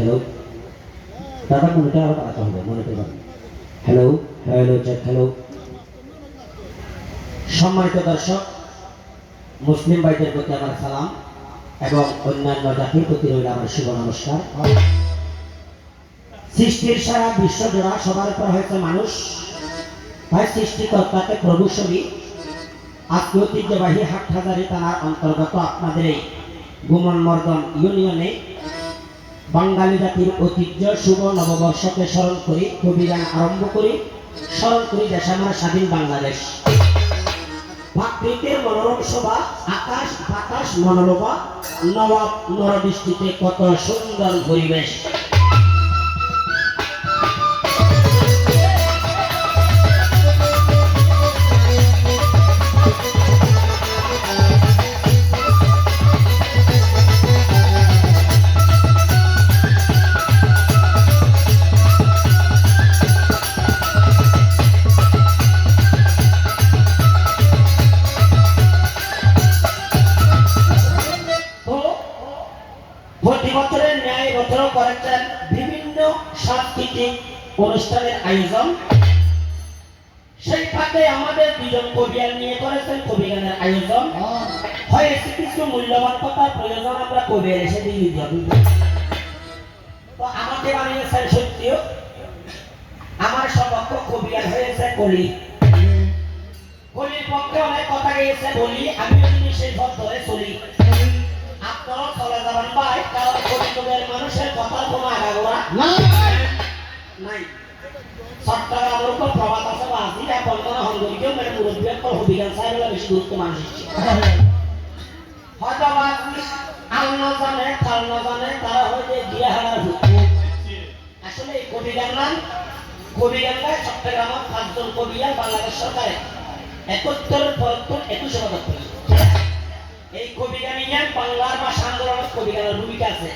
Hello দাদা monitor আরো বাড়াতে হবে monitor hello hello check hello. সম্মানিত দর্শক, মুসলিম ভাইদের প্রতি আমার সালাম এবং অন্যান্য জাতির প্রতি রইল আমার শুভ নমস্কার। সৃষ্টির সারা বিশ্ব জোড়া সবার উপর হয়েছে মানুষ, তাই সৃষ্টিকর্তাকে প্রভু ছবি আজকে ঐতিহ্যবাহী হাটহাজারী থানার অন্তর্গত আপনাদের এই গুমন মর্দন ইউনিয়নে বাঙালি জাতির ঐতিহ্য শুভ নববর্ষকে স্মরণ করি, কবি গান আরম্ভ করি, স্মরণ করি দেশ আমার স্বাধীন বাংলাদেশ। প্রাকৃতির মনোরম শোভা, আকাশ বাতাস মনোলোভা, নবাব নরদৃষ্টিতে কত সুন্দর পরিবেশ। প্রতি বছরের ন্যায় বছর করেছেন বিভিন্ন সাংস্কৃতিক অনুষ্ঠানের আয়োজন। সেই ফাঁকে আমাদের দুজন কবিয়াল নিয়ে করেছেন কবি গানের আয়োজন। হয়েছে কিছু মূল্যবান কথার প্রয়োজন, আমরা কবিয়াল এসে দিয়ে দিই। তো আমাকে বানিয়েছেন সত্যিও, আমার সমক্ষ কবিয়াল হয়েছে কলি। কলির পক্ষে অনেক কথা গিয়েছে বলি, আমিও যদি সেই পথ ধরে চলি। আপনারা চলে যাবেন ভাই, কারণ কবিদের মানুষের কথার কোনো আগাগোড়া নাই। চট্টগ্রামের উপর প্রবাদ আছে বা আসিটা বন্ধনা হঙ্গরিকেও মেরে মুরব্বীর পর হবিগান সাহেবেরা বেশি গুরুত্ব মানুষ দিচ্ছে। হয়তো আল্লাহ জানে কাল না জানে তারা হয়তো গিয়ে হারার আসলে এই কবিগান নাম কবিগানটায় চট্টগ্রামের 5 জন কবিয়ার বাংলাদেশ সরকারে 71 বছর করেছে। এই কবিগান বাংলার ভাষা আন্দোলনের কবিগানের ভূমিকা আছে।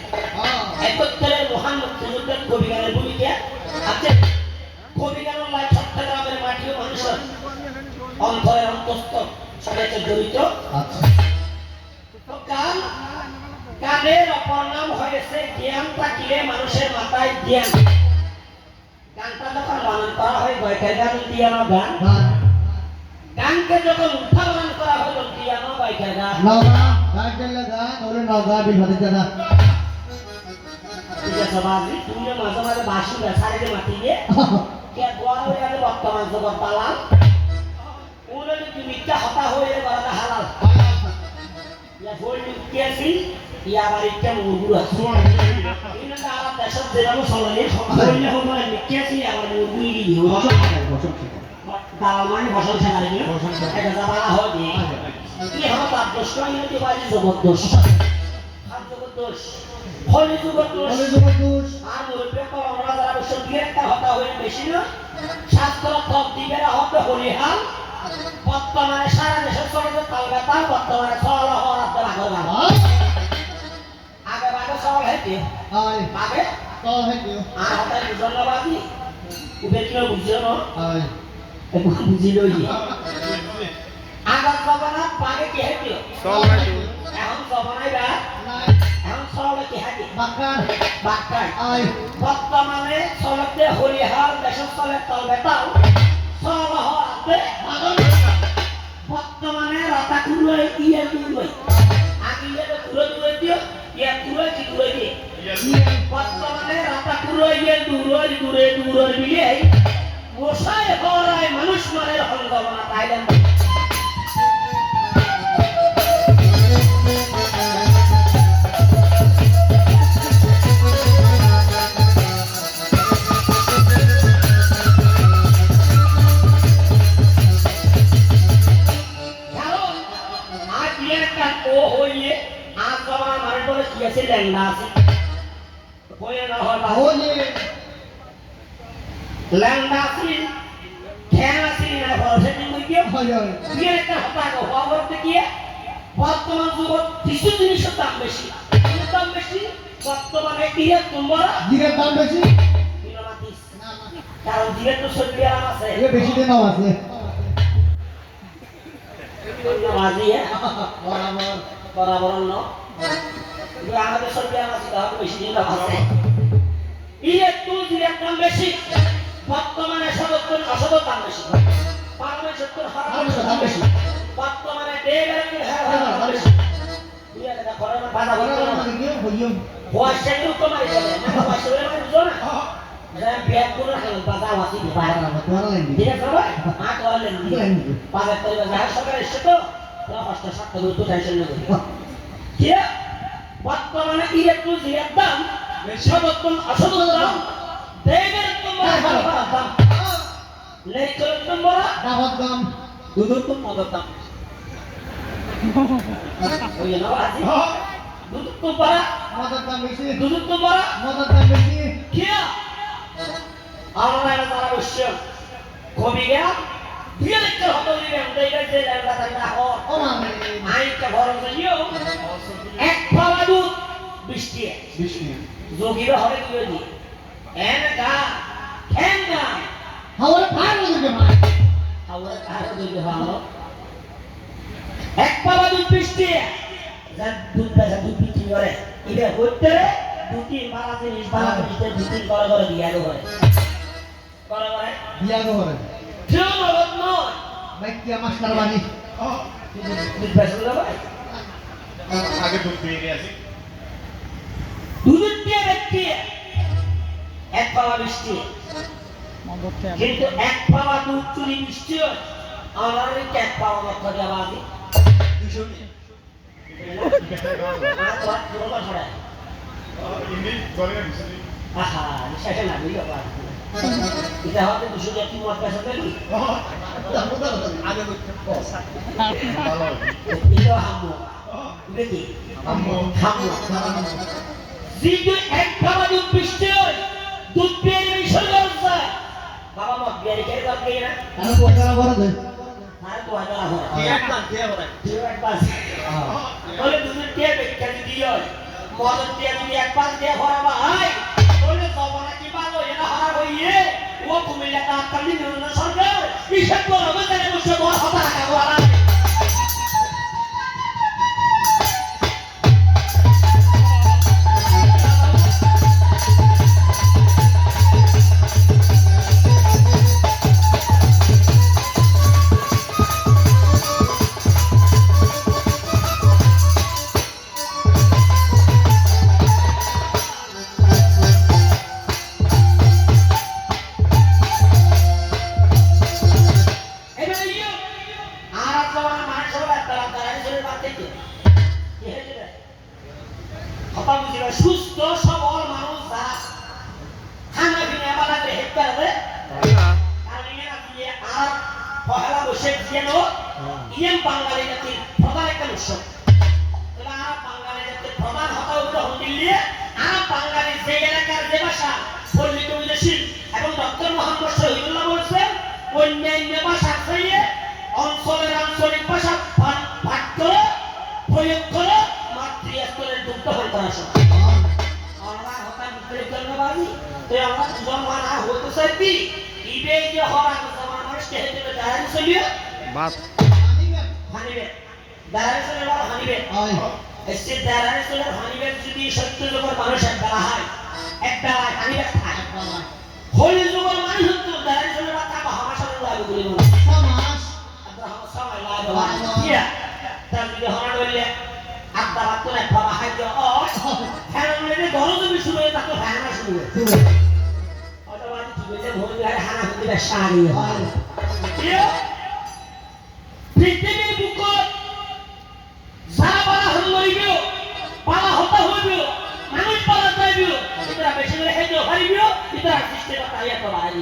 71 মহান মুক্তিযুদ্ধের কবিগানের ভূমিকা আছে। কবিগানের লাই চট্টগ্রামের মাটি ও মানুষের অন্তরের অন্তস্থ সাথে জড়িত। গান গানের অপর নাম হয়েছে জ্ঞান থাকিলে মানুষের মাথায় জ্ঞান। গানটা যখন বানান করা হয় গয়কার গান দিয়ানো গান, গানকে যখন উঠা বানান করা হয় দিয়ানো গয়কার গান ঠিক আছে বাজি। তুমি মাঝে মাঝে বাসি সারিতে মাটি দিয়ে কে গোয়া হয়ে গেলে বর্তমান জগৎ পালাল ওগুলো যদি মিথ্যা হতা হয়ে গলাটা হালাল ইয়া বই লিখতেছি ইয়া বাড়িতে মুরগুর আছে এটা আমার দেশের যেরকম চলে বইলে হলো লিখতেছি আমার মুরগুই দিও দালাল মানে বসল ছাড়া দিয়ে এটা যাবা হয় কি হলো তার দোষ নয় এটি বাড়ি জবরদস্ত খাদ্য দোষ হলি জবরদস্ত আর মুরব্বি কো আমরা যারা বসে দিয়ে একটা হতা হয়ে বেশি না শাস্ত্র তপ দিবেরা হবে হলিহাল বর্তমানে সারা দেশে চলে কলকাতা বর্তমানে চল হওয়ার আপনার আগে বাগে চল হেঁটে আগে চল হেঁটে আর হতাই বুঝনবাদী উবেছিল বুঝিও না বুঝিলই আগত জমানাত বাগে কি হেঁটে চল হেঁটে এখন জমানায় বা এখন চল কি হেঁটে বাক্কার বাক্কার বর্তমানে চলতে হলিহাল দেশের চলে কলকাতাও চল হওয়ার বর্তমানে রাতা কুড়াই ইয়ে কুড়াই আগে ইয়ে কুড়াই দিও ইয়ে কুড়াই কি কুড়াই দিয়ে বর্তমানে রাতা কুড়াই ইয়ে দূরে মিলে মশাই হরায় মানুষ মারের হলগমনা থাইল্যান্ড ল্যান্ডাসি খেয়াসি না ভরসেটি মুইকে হয় কি একটা হতা হওয়ার থেকে বর্তমান যুগত কিছু জিনিসের দাম বেশি বর্তমানে দিয়ে তোমরা জিরের দাম বেশি কারণ জিরের তো সত্যি আরাম আছে এ বেশি দিন আছে বাজি বরাবর ন আমাদের সত্যি আরাম আছে বেশি দিন আছে একটু জিরের দাম বেশি, বর্তমানে সদস্য অসদর দাম বেশি, পারমানেন্ট সত্তর হারামের দাম বেশি, বর্তমানে ডেগের দাম বেশি। দুই টাকা খরচ বাধা বলতে না পয়সা কিন্তু তোমারই চলে না, পয়সা বলে মানে বুঝো না ব্যাগ করে খেলো বাধা ওয়াসি দিবাই ঠিক আছে ভাই আট ওয়ালেন বাজার তৈরি বাজার সরকার এসে তো কষ্ট সাতটা করে তো টেনশন নেই কি বর্তমানে ইলেকট্রিক জিরের দাম সদস্য অসদর দাম ডেগের দাম লেকচার নম্বর দাওয়াত দাম দুধের তো মদর দাম ওই না আজি দুধ তো বড় মদর দাম বেশি দুধ তো বড় মদর দাম বেশি কি আমরা তারা বসছ কবি গেল দিয়ে লেকচার হতো দিবেন দেইলে যে লেখা থাকে না ও মানে আইটা ভরণ দিও এক পাওয়া দুধ বৃষ্টি যোগীরা হবে কি দি এন গা খেন গা হাওয়ার পার দিবে মা হাওয়ার পার দিবে ভালো এক পাওয়া দুধ বৃষ্টি যা দুধ বিক্রি করে এটা হইতে দুটি মারা জিনিস দুটি করে দিয়া করে দিয়া করে কেউ নগদ নয় ভাই কি আমার সারবানি দুধ বেচলো ভাই আগে দুধ দিয়ে গেছে দুধ দিয়ে ব্যক্তি এক পাওয়া বৃষ্টি কিন্তু এক পাওয়া দুধ চুরি বৃষ্টি আমার এক পাওয়া মত দেওয়া আছে 200 নি ini goreng di sini. Aha, saya nak beli apa? Kita hati tu sudah timuat biasa tadi. Oh, ada betul. Kalau itu hamu, ini hamu. Jika ek kama duit pistil, duit biar misal kerja. Bapa mau biar kerja lagi na? Kalau buat apa orang? Hari tu ada apa? Dia pas. Kalau duit dia bekerja dia. Madan দিয়ে যদি এক পাশ দিয়ে ভরাবা হয় তাহলে জমানা কি ভালো এটা হার হইয়ে ও কুমিল্লা তাৎকালীন নিরঞ্জন সরকার হিসাব করে আমাদের বসে বড় কথা রাখা বলা সুস্থ সবল মানুষ যারা খানা পিনা বালা করে হেড করবে কারণ এরা আর পহেলা বৈশাখ যেন ইয়েম বাঙালি জাতির প্রধান একটা উৎসব এবার আর বাঙালি জাতির প্রধান হতা উদ্যোগ দিল্লি আর বাঙালি যে এলাকার যে ভাষা পল্লিত বিদেশী এবং ডক্টর মোহাম্মদ শহীদুল্লাহ বলছেন অন্যান্য ভাষার চেয়ে অঞ্চলের আঞ্চলিক ভাষা ভাগ করে প্রয়োগ করে মাতৃস্থলের দুগ্ধ হয়ে করা আমরা হতা বিপরীত জন্মবাদী তো আমরা জন্মানা হতে চাইছি ইবে যে হওয়ার জমান মানুষকে হেঁটে দাঁড়ানি চলিয়ে বাস হানিবে দাঁড়ানি চলে বড় হানিবে এসে দাঁড়ানি চলে হানিবে যদি সত্য যুগের মানুষ এক বেলা হয় এক বেলায় হানিবে খায় হলি যুগের মানুষ তো দাঁড়ানি চলে বা তা হামার সাথে লাগবে বলে মনে সমাস আমরা হামার সময় লাগবে কিয়া তার যদি হনার বললে আপনার আপনার এক বাবা হাইজ ও ফ্যান মেরে গরম তুমি শুরু হয়ে তাকে ফ্যান শুরু হয়ে অথবা কি বলে ভোর গায়ে হানা হতে শাড়ি হয় পৃথিবীর বুক সারা পালা হইবে পালা হতা হইবে মানুষ পালা যাইবে এটা বেশি করে হেজো হারিবে এটা সৃষ্টি কথা আয়া তো বাড়ি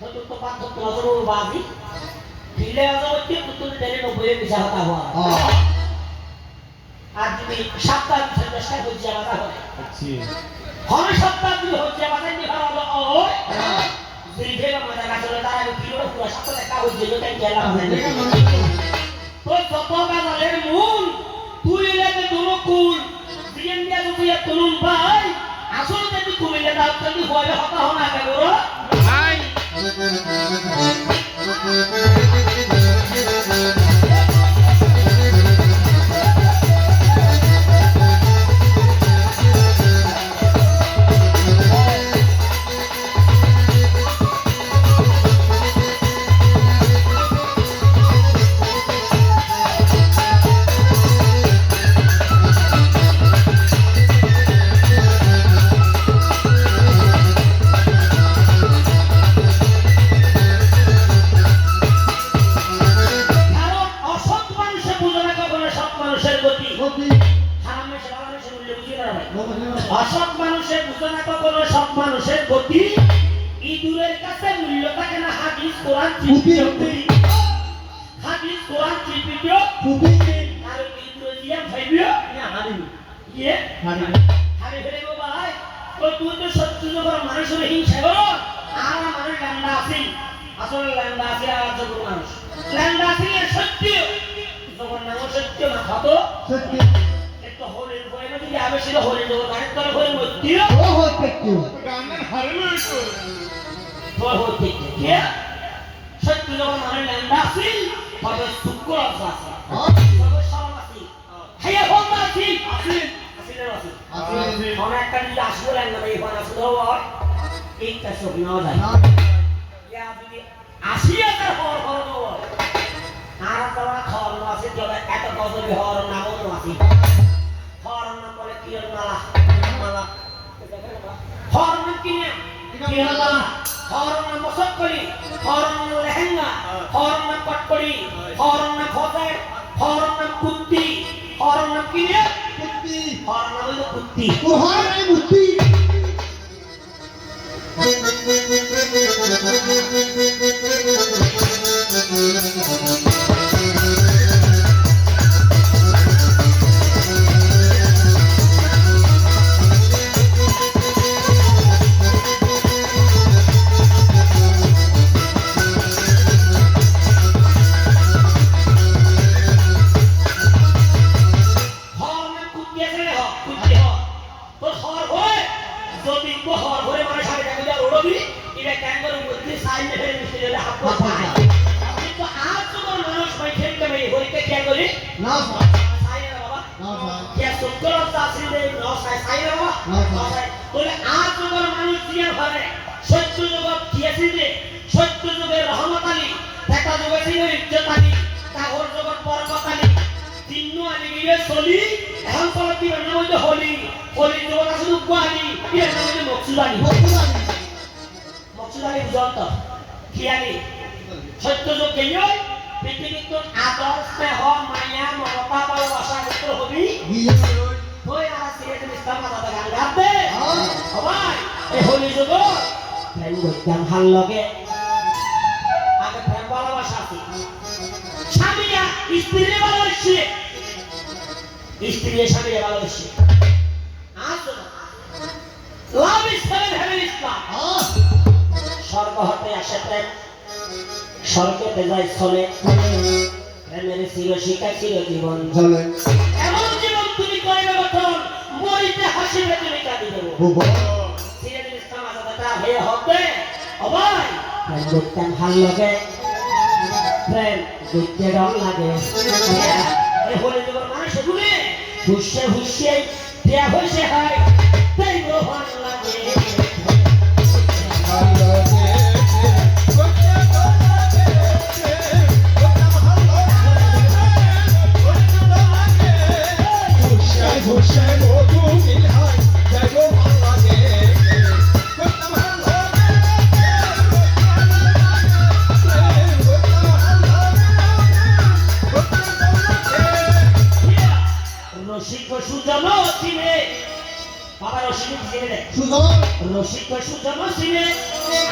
তো তো পাঁচ তো নজর বাজি দিলে অজবতি পুতুল দেলে 90 পিছা হতা হওয়া আর যদি সপ্তাহ চেষ্টা করছি আমাদের হয় হয় সপ্তাহ যদি হচ্ছে আমাদের কি ভালো ও যদি ভেবে আমাদের কাছে তারা কিলো পুরো সপ্তাহ দেখা হচ্ছে তাই গেলাম তো যত বাজারের মূল তুই লাগে দুনো কুল দিন দিয়া যদি তুলুন ভাই আসলে তুই কুমিল্লা দাও তুই হয়ে হতা হনা কেন ভাই হারাম মেশে ভালো মেশে মূল্য বুঝি না ভাই অসৎ মানুষের বুঝে না কখনো সৎ মানুষের গতি ইঁদুরের কাছে মূল্য থাকে না হাদিস কোরআন হাদিস কোরআন চিপিও আর ইঁদুর দিয়া ভাইবিও ইয়ে হারি ফেলে গো ভাই তো তুই তো সত্যি যখন মানুষের হিংসা করো আর মানুষ ল্যান্ডা আছি আসলে ল্যান্ডা আছি আর যখন মানুষ ল্যান্ডা আছি সত্যি যখন নাম সত্য না খাতো সত্যি একটু হরির বই না যদি আবে ছিল হরির যখন গাড়ির তলে হরির মধ্যে ও হতে কি গানের হারিলো একটু তো হতে কি সত্যি যখন মানুষ ল্যান্ডা আছি তবে শুক্র আছে তবে সরম আছি হাইয়া বন্ধ আছি আছি অনেক কাজ আসবো ল্যান্ডা এই বানা শুধু হয় এইটা সব না যায় ইয়া যদি ৮০,০০০ হর হর হয় আর তারা খর আছে যবে এত গজবি হর নামও আছে হর নাম বলে কি মালা মালা হর নাম কি মালা হর নাম মসক করি হর নাম লেহেঙ্গা হর নাম পটকড়ি হর নাম খোঁজে হর নাম কুত্তি হর নাম কি কুত্তি হর নাম হলো কুত্তি ও হর নাম কুত্তি ভাল লগে আগে প্রেম ভালোবাসা আছে স্বামীরা স্ত্রীরে ভালোবাসে স্ত্রীরে স্বামীরে ভালোবাসে আসো লাভ ইজ হেভেন ইসলাম স্বর্গ হতে আসে প্রেম স্বর্গতে যায় চলে প্রেমের চিরশিখা চিরজীবন চলে এমন জীবন তুমি কইবে গঠন মরিতে হাসিবে তুমি কাঁদি দেবো সিরাজুল ইসলাম আজাদা হয়ে হবে অবাই প্রেম ভাল লাগে প্রেম দেখতে রং লাগে এই হলে যখন মানুষ গুনে হুশে হুশে দেয়া হইছে হয় তাই রোহন লাগে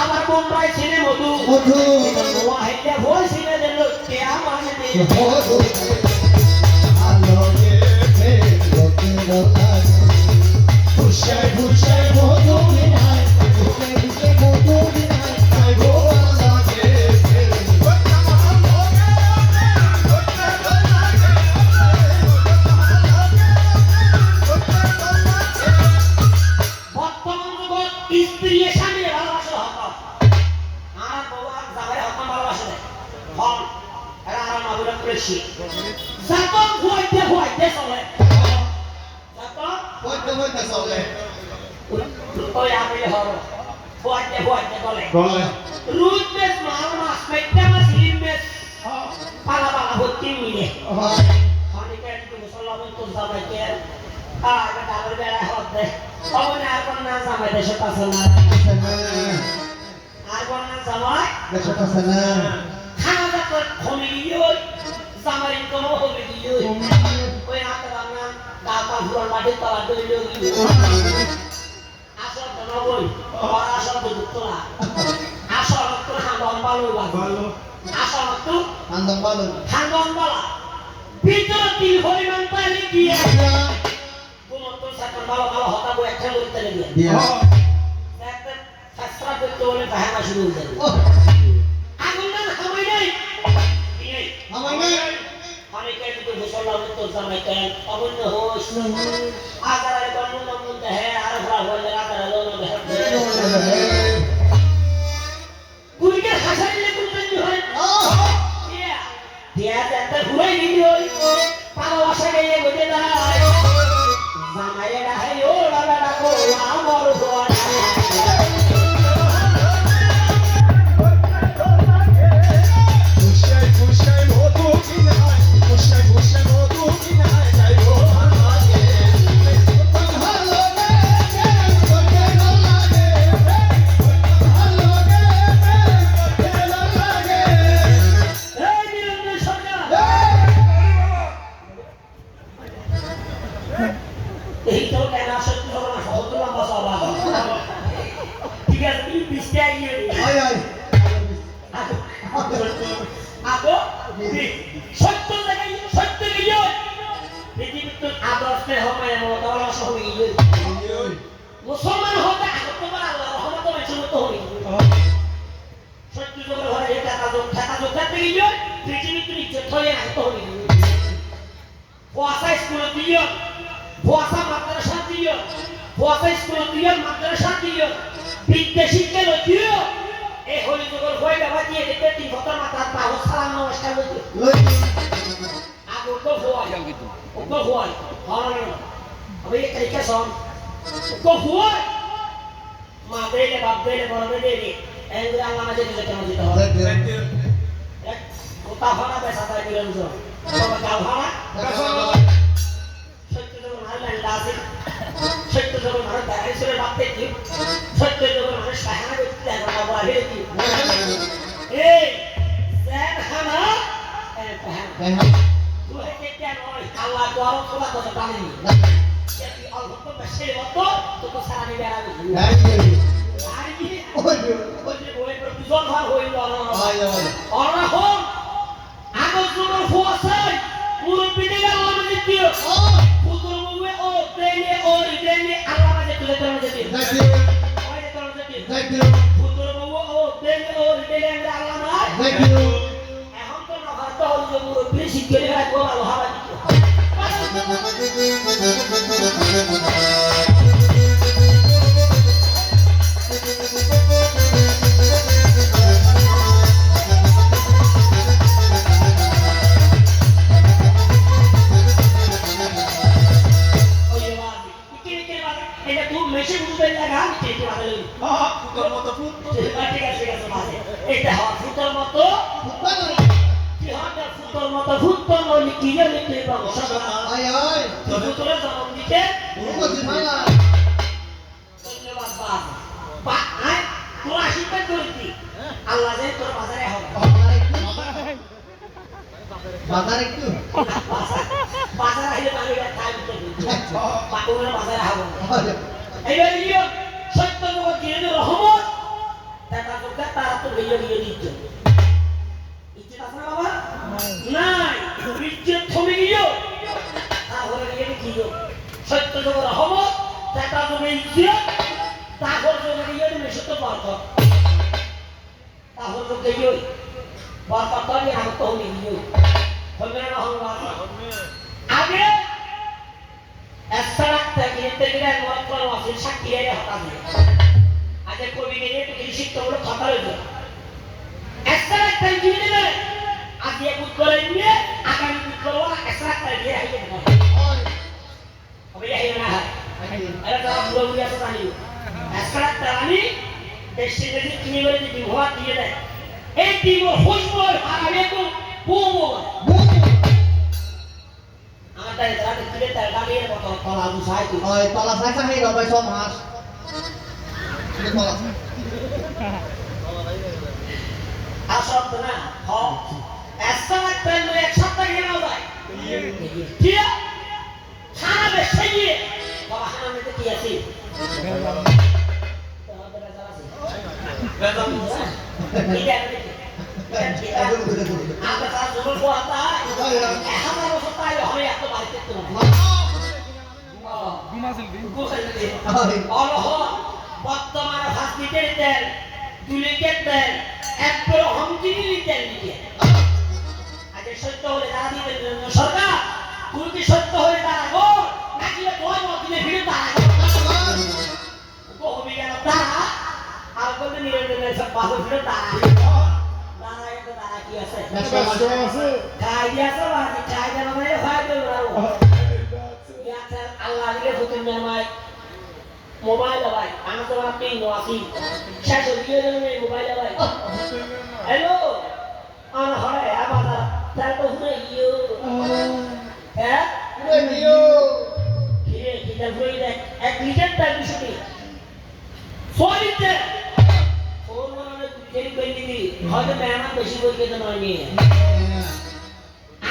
আমার বোম্বাই ছেলে মধু মধু নোয়াহিতে ভোর ছেলে দিল কে আমার দে আলোকে ফে লোকে লাগে খুশে খুশে মধু বিনাই খুশে খুশে মধু বিনাই তাই গো লাগে Zatong huwag sole. Zatong huwag sole. Oy আমি হলো huwag বলে বলে রুট মেস মাল মাস মেটে মাস লিম মেস পালা পালা হতে মিলে খানিকে একটু মুসলমান তো জামাইতে এটা ডালের বেড়া হতে অবনে আর কোন না জামাই দেশে পাছে না আর কোন না জামাই দেশে পাছে না খানা তো খমিয়ে জামাই তো হবে দিও ওই হাতে রান্না পুরান মাটির তলা করে আসল তো বই আসল তো দুতলা আসল তো হাঙ্গন ভালো ভালো আসল তো হাঙ্গন বালা ভিতর তিন হরিমান পানি দিয়ে ঘুমতো সাতন ভালো ভালো হতা বই একটা লইতে লাগে একটা শাস্ত্রা করতে বলে বাহানা শুরু হয়ে যাবে আগুন না হামাই নাই হামাই নাই আমি কে তো মুসল্লা তো জামাইতেন অবন্য হোস আগারে বন্ধু নমন দেহে আর ভরা হলে আগারে লোন দেহে কুইকে হাসাইলে কুইতে হয় দিয়া একটা ঘুরাই দিই ওই পালো আসে গিয়ে বলে যায় জামাইরা হে ও লালা কো আমার গোয়া মুসলমান হতে আগত তোমার আল্লাহ রহমত মেছুন তো হই সত্য জগর ঘরে এটা কাজ করতে গিয়ে পৃথিবী তুমি যথয়ে আগত হই পুয়াসা স্কুল দিও পুয়াসা মাদ্রাসা দিও পুয়াসা স্কুল দিও মাদ্রাসা দিও বিদ্যা শিক্ষা দিও এই হলি জগর হই বাবা দিয়ে দেখতে তিন বছর মাত্র পাও সালাম নমস্কার লই আগত তো হওয়া তো হওয়া হলো আমি এই কেসন को हुआ मां बेले बाप बेले बड़ बेले एंग्रा मामा जे जे केन दितो कोता भाड़ा पैसा ताई दिलन जो तो गाल भाड़ा सत्य जो मारले लासी सत्य जो मार दाई से बाप ते की सत्य जो मार सहाना करते बड़ा बड़ा हे की ए सैन खाना ए पहन तू है के क्या नय अल्लाह द्वारा थोड़ा तो जाने jadi Allah tuh pasti waktu tuh sarani berabi. Hari ini, boleh bertujuan hal hoi orang hong, aku cuma puasa, mulut bini Allah menjadi. Putur muwe deni Allah menjadi tulen menjadi. Putur muwe deni Allah menjadi. Ehon tuh nak harta orang mulut bini sikit aku Allah menjadi. বাজার একটু বাজার আইলে পানি খাই দিতে পাকুরে বাজারে হাবো এইবার ইয়ো সত্য জগৎ দিয়ে রহমত টাকা জগৎ তারা তো গিয়ে দিচ্ছে ইজ্জত আছে না বাবা নাই ইজ্জত থমে গিয়ে তাহলে গিয়ে কি গো সত্য জগৎ রহমত টাকা জগৎ ইজ্জত তাহলে জগৎ গিয়ে মেশো তো বরকত তাহলে জগৎ গিয়ে বরকত নিয়ে হাত তো গিয়ে आगे ऐसा लगता है कि ये तेरे मौत पर वासिल शक्ति है हटा दिया आज कोई भी नहीं तो किसी तो वो खाता रहेगा ऐसा लगता है कि नहीं आज ये कुछ करेंगे आगे कुछ करो ऐसा लगता है ये है ये नहीं अब ये है ना है अरे तो आप लोग ये ऐसा नहीं ऐसा लगता है नहीं ऐसे नहीं कि नहीं वाली टीम हुआ दिए नहीं एक टीम वो खुश बोल आगे को boom đây là cái biết tại đang đi vào tòa làm sai thì tòa làm sai hay rồi xong hả asal benar ho asal telu ek sabta gina hoy dia khana be sahi বর্তমানে hospital তেল 2 litre তেল 1 kilo হমচিনি তেল লিখে আগে সত্য হলে তারা দিবেন সরকার তুমি সত্য হলে তারা গো নাকি তোমার মধ্যে ভিড়ে তারা গো হবে কেন তারা আর বলতে নিরঞ্জনের সব পাশে ভিড়ে তারা তারা এটা তারা কি আছে খাই দিয়েছে বাড়ি খাই দেন মানে হয় তো আল্লাহ দিলে ফুতুন জামাই মোবাইল ভাই আমি তো আপনি নোয়াসি শেষ দিয়ে দেবেন এই মোবাইল ভাই হ্যালো আন হয় আমাদা তার তো হুয়ে ইউ হ্যাঁ হুয়ে ইউ কি কি তার হুয়ে দেখ 1 লিটার তার বিষয়টি 100 লিটার ফোন মানে জেরি করে দিবি হয়তো মেহমান বেশি বলকে তো নয় নিয়ে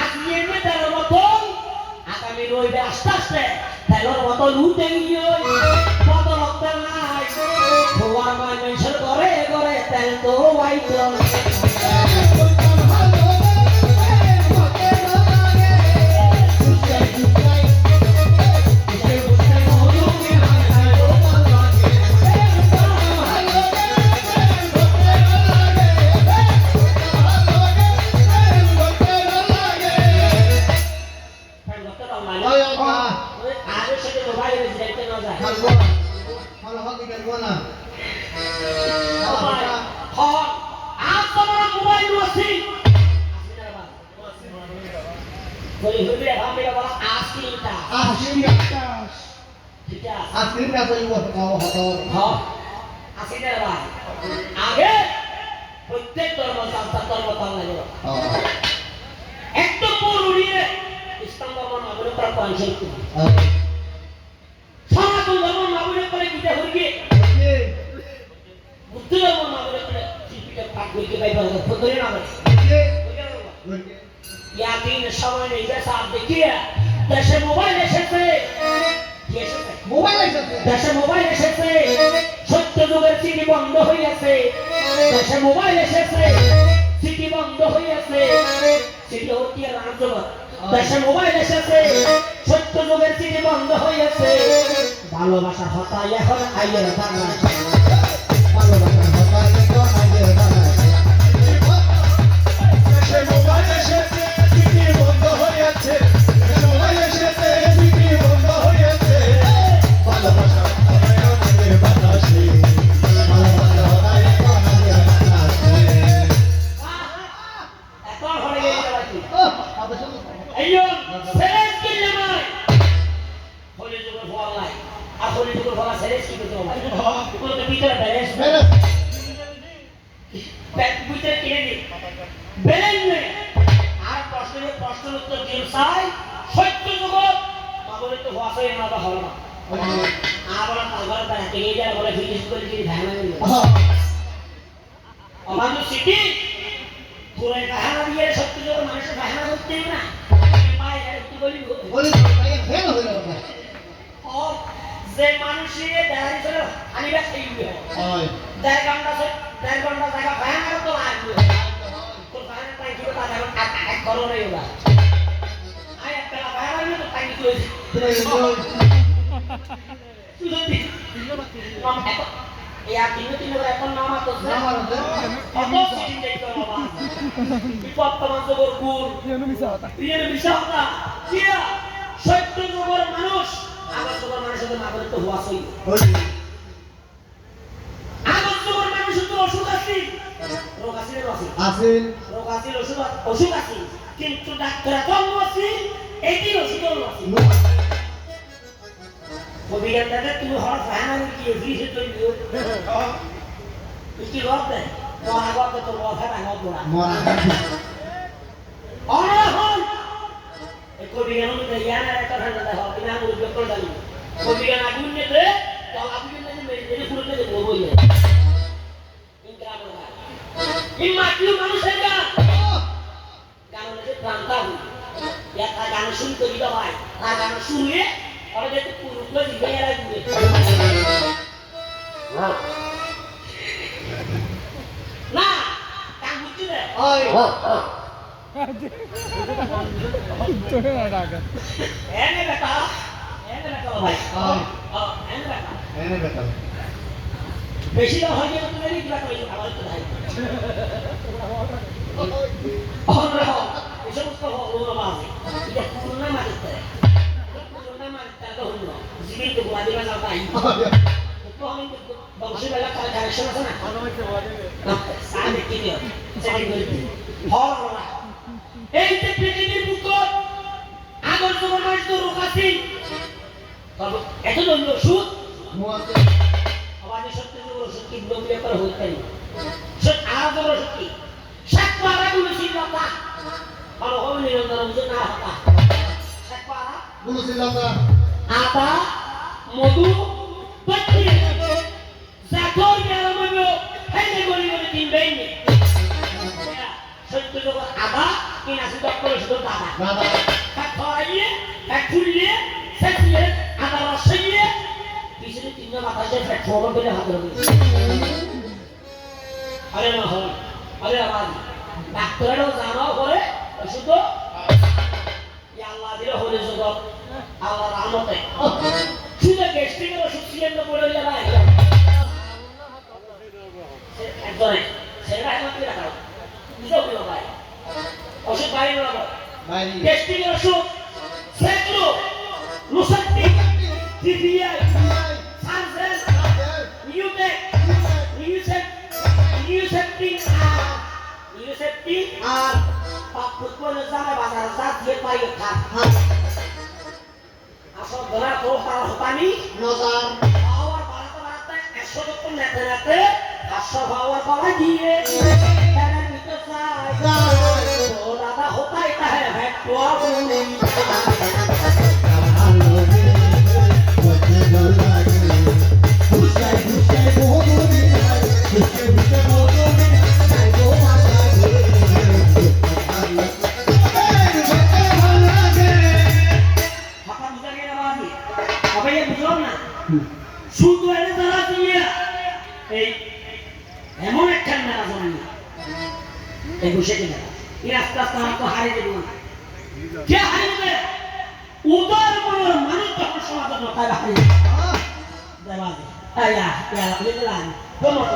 আজকে এমনি তার মতন আগামী রইবে আস্তে আস্তে তেলর মতন উঠে গিয়ে কত রক্ত নাই ভগবান মানুষের ঘরে ঘরে তেল তো হোয়াইট আগে প্রত্যেক ধর্ম সংস্থা ধর্ম লাগে একদম পুরো উড়িয়ে ইসলাম ধর্ম নামের উপর কনসেপ্ট সনাতন ধর্ম নামের উপরে গীতা হইকে বুদ্ধ ধর্ম নামের উপরে জীবিকা পাঠ করতে পাইবা ফতরে নামে ইয়া দিন সময় নেই বেশা দেখিয়া দেশে মোবাইল এসেছে দেশে মোবাইল এসেছে সত্য যুগের সিটি বন্ধ হইয়াছে দেশে মোবাইল এসেছে সিটি বন্ধ হইয়াছে সিটি হচ্ছে রাজ্য দেশে মোবাইল এসেছে সত্য যুগের সিটি বন্ধ হইয়াছে ভালোবাসা হতাই এখন আইয়ের বাংলা ভালোবাসা হতাই এখন আইয়ের বাংলা দেশে মোবাইল এসেছে সিটি বন্ধ হইয়াছে দেশে মোবাইল এসেছে সিটি বন্ধ হইয়াছে ভালোবাসা হতাই এখন আইয়ের বাংলা ভালোবাসা হতাই এখন আইয়ের বাংলা এখন হয়ে গেল এইজন সেরেস কি জামাই হলি যুগের ফল নাই আর হলি যুগের ফল সেরেস কি করতে হবে পুরো তো ভিতরে ব্যালেন্স ব্যাক ভিতরে কিনে দি ব্যালেন্স নেই আর প্রশ্নের উত্তর দিন চাই সত্য যুগত পাবলে তো হওয়া না বা হল না আবার তালবার তারা কিনে দেয় বলে ফিনিশ করে যদি ধারণা নেই আমাদের সিটি পুরো ধারণা দিয়ে সত্য যুগের মানুষের ধারণা করতে না যে মানুষের দেহারি ছিল আনিবা খাইবে হয় 1.5 ঘন্টা জায়গা ভাঙা তো লাগবে তো ভাঙা তাই কি কথা এখন এক করো রে ওলা আই একটা ভাঙা না তো তাই কি হইছে সুদতি নাম এত ইয়া তিন করে এখন নাম আছে কত সিটি দেখতে বাবা বিপদ তোমার জবর গুর ইয়ের মিশাওতা কিয়া সত্য জবর মানুষ আগত জবর মানুষের মাগরে তো হওয়াছই আগত জবর মানুষের তো অসুখ আছে রোগ আছে রোগ আছে অসুখ আছে কিন্তু ডাক্তার কম আছে এটি ওষুধ আছে অভিজ্ঞান দাদা তুমি হঠাৎ ফাইনাল কি এভিসে তৈরি কি করতে মরা করতে তোর কথা ভাঙা পড়া মরা অনহন এই কবিগান মধ্যে ইয়ানা একটা ঠান্ডা দাও বিনা মুরগ করে দাও কবিগান আগুন নিতে তো আগুন নিতে মেরে পুরোতে দেব বইলে ইনগ্রাম না ইম্মা কিউ মানুষের গান গানের প্রান্তা ইয়া তা গান শুনতে দিতে হয় আর গান শুনে আর যে পুরো দিবে এরা দিবে না কাম বুঝছি রে Oi. এনে বেটা ভাই Oi. এনে বেটা Ini betul. বেশি দাম হয় না তুমি কি বেটা হইছো আমার তো ভাই আমরা এই সমস্ত হলো মাঝে এটা পুরোনা মাঝে পুরোনা মাঝে তো হলো জীবিত গুয়াদি না তাই তো আমি বংশীবেলা কালেকশন আছে না সামনে কি দিও সেটা বলছি হল না এই যে পৃথিবীর বুকত আগর যুগের মানুষ তো রোকাছি এত জন ওষুধ Muat. আমাদের সত্যি যুগের ওষুধ কি ব্লকে করে হইতে পারি সত্য আগর ওষুধ কি সাতবারা গুলো ছিল না ভালো হবে নিরন্তর বুঝে না হতা সাতবারা Bulu silata. আদা মধু পত্রি জাতর গেলামো হেলে গলি গলি তিন বেইনি সত্য যুগের আদা কিনা সুদা করে শুধু দাদা Nada. এক ধরাইয়ে এক ফুলিয়ে সেটিয়ে আদা রসাইয়ে পিছনে তিনটা মাথা যে ফ্যাট ফলো করে হাত ধরে আরে না হয় আরে আওয়াজ ডাক্তারও জানাও করে শুধু আল্লাহ দিলে হলে জগৎ আল্লাহ রহমতে শুধু গ্যাস্ট্রিকের ওষুধ সিলেন্ডার পড়ে যায় একজনে সেটা এখন কি রাখা বুঝো কি ভাই ওষুধ বাইরে না Baik. গ্যাস্ট্রিকের ওষুধ সেট্রো লুসান্টি টিপিআই সানসেন নিউটেক নিউসেপ্টিক আর ফুটবলের জায়গায় বাজার জাত দিয়ে পাই খা আসল ধরা তো তার হতানি Nazar. পাওয়ার বাড়াতে 100 যত নেতে নেতে 500 পাওয়ার পাওয়া দিয়ে এর ভিতর যায় ও দাদা হতাই তা হ্যাঁ তোয়া বলে ফাঁকা বুঝা গেল বাজি সবাই বুঝলাম না শুধু এনে তারা দিয়ে এই এমন একটা মেলা জমি এই বসে কিনা এই আস্তে আস্তে আমার তো হারিয়ে দেবো না কে হারিয়ে দেবে উদার মনের মানুষ তখন সমাজের লোকায় হারিয়ে দেবাজি আয়া ইয়া লিখলাম তোমার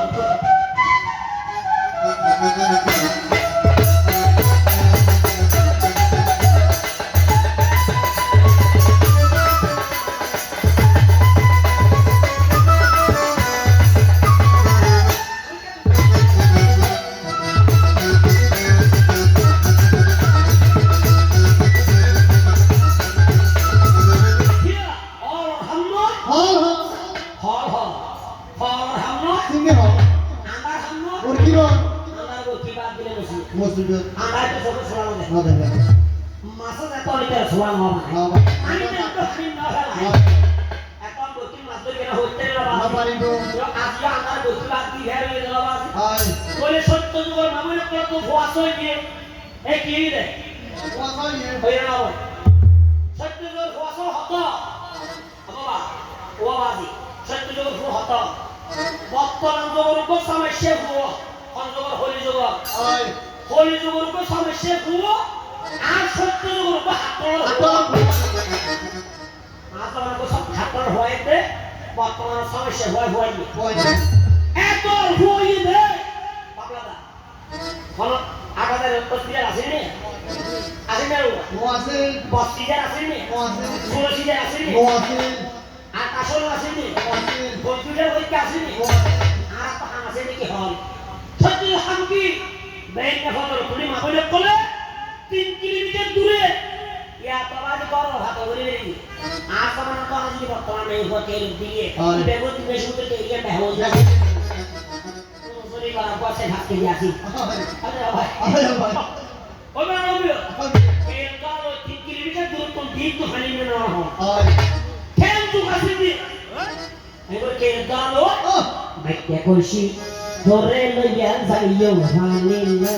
Musibah. Angkat itu satu selalu deh. Nada nada. Masa saya tahu itu selalu ngomong. Nada. Ani itu hari nara. Ekor bukti masuk kena hotel lah. Apa itu? Yo Asia angkat bukti lagi hari ini lah. Hai. Boleh satu juga namanya kalau tu puasa ini. Kiri deh. Puasa ya. Oh ya apa? Satu juga puasa hotel. Apa bah? Wabasi. Satu juga puasa hotel. Waktu orang juga sama chef gua. Orang juga holy juga. Hai. holy যুগের উপর সমস্যা পুরো আর সত্য যুগের উপর হাতর মাতার উপর সব হাতর হয়েছে বর্তমান সমস্যা হয়নি এত হইবে বাবলাদা কোন 8000 আসেনি আসেনি Muasil. বস্তিজার আসেনি Muasil. ষোলশিজার আসেনি Muasil. আর আসল আসেনি Muasil. বস্তিজার হইতে আসেনি আর পাহান আসেনি কি হল সত্যি হামকি ব্যাংক ফটো পুরি মাপলে কোলে 3 কিলোমিটার দূরে ইয়া প্রবাদি বড় হাত ধরে নেই আর সমান তো আজ বর্তমানে এই হোটেল দিয়ে বেগো দিনে শুরুতে এরিয়া বেহো যায় সরি করা বসে ভাবতে যাচ্ছি আরে ভাই ও না রবিও এই কালো 3 কিলোমিটার দূর কোন দিক তো খালি না হয় কেন তো আসিনি এবার কে গালো ভাই কে কইছি ধরে লইয়া যাইও হানিলে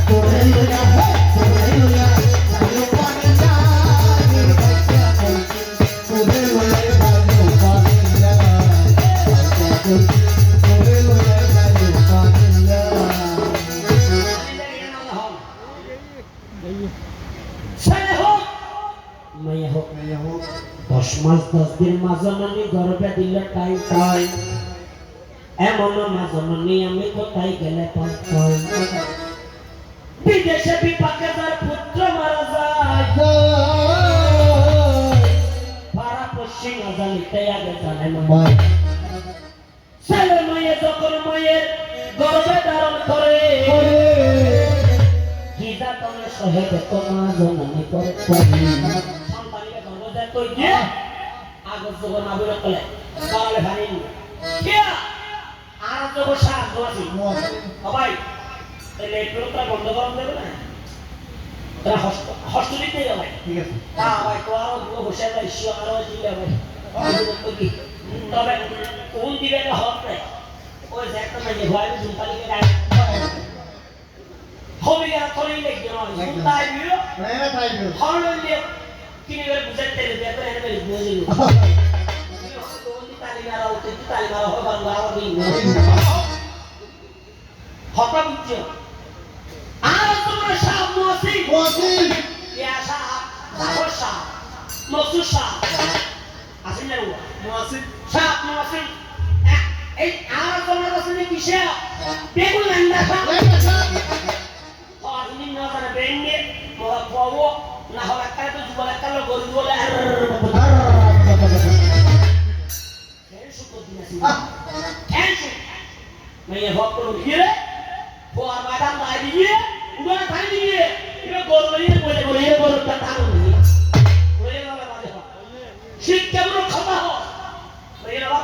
Corre, ছেলে হোক মেয়ে হোক 10 মাস 10 দিন মা জননী গর্ভে দিলে টাই টাই এমন মা জননী আমি কোথায় গেলে পাই বিদেশে বিপাকে তার পুত্র মারা যায় পাড়া পশ্চিম না জানিতে আগে জানে না ছেলে মেয়ে যখন মায়ের গর্ভে ধারণ করে কি যাতনে সহে দেখো মা জননী করে সন্তানকে গর্ভ দেয় তো গিয়ে আগর যখন আবির কলে কালে ভানি কে আর যখন সাহায্য আছে সবাই এই লেটরটা বন্ধ করুন দেবে না তারা হস্টেলে দিয়ে যাবে ঠিক আছে হ্যাঁ ভাই তো আরো দুটো বসে যাবে ইস্যু আরো দিলে ভাই তবে কোন দিবে না হবে ওই যে একটা মানে ভয় জুনপালিকে গায় হবে আর করে লেগে না জুনপাই দিও না তাই দিও হলো দিয়ে কিনে করে বুঝাতে দেবে তো এনে বলে বুঝে দিও তালি মারা উঠে তালি মারা হবে বাংলা আবার দিই হঠাৎ বুঝছো আর তোমরা সাপ নসি ইয়া সাপ সাপর সাপ নসু সাপ আসেন না মুয়াসিব সাপ নসি এই আর তোমরা আসলে কিসে বেগুন লান্দা সাপ আপনি না জানা বেঙ্গে মোরা পাবো না হলে একটা তো জুবলা কালো গরু বলে কেনসু কদিনাসি কেনসু মেয়ে ভক্ত দিয়ে Buat badan tadi dia, udah tadi dia, dia boleh kata ni, boleh apa macam? Sikap lu kata ho, boleh apa?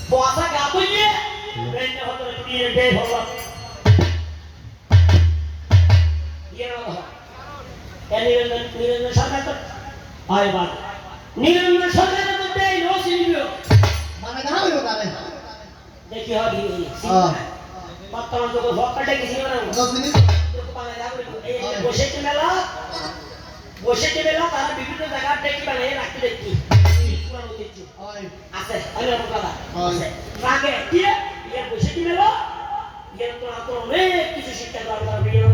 Puasa kamu dia, benar betul dia deh ho. Dia apa? Ni sana tu, ay bad. Ni sana tu deh no sini. mana tahu yo tare Dekhi ho di. বর্তমান যুগে ভক্তটা কিছু না 10 minute বসে মেলা তারা বিভিন্ন জায়গা দেখি বানিয়ে রাখতে দেখি পুরানো ঐতিহ্য আছে আমি কথা আছে আগে কি এর বসে মেলা এর তো অনেক কিছু শিক্ষা দেওয়ার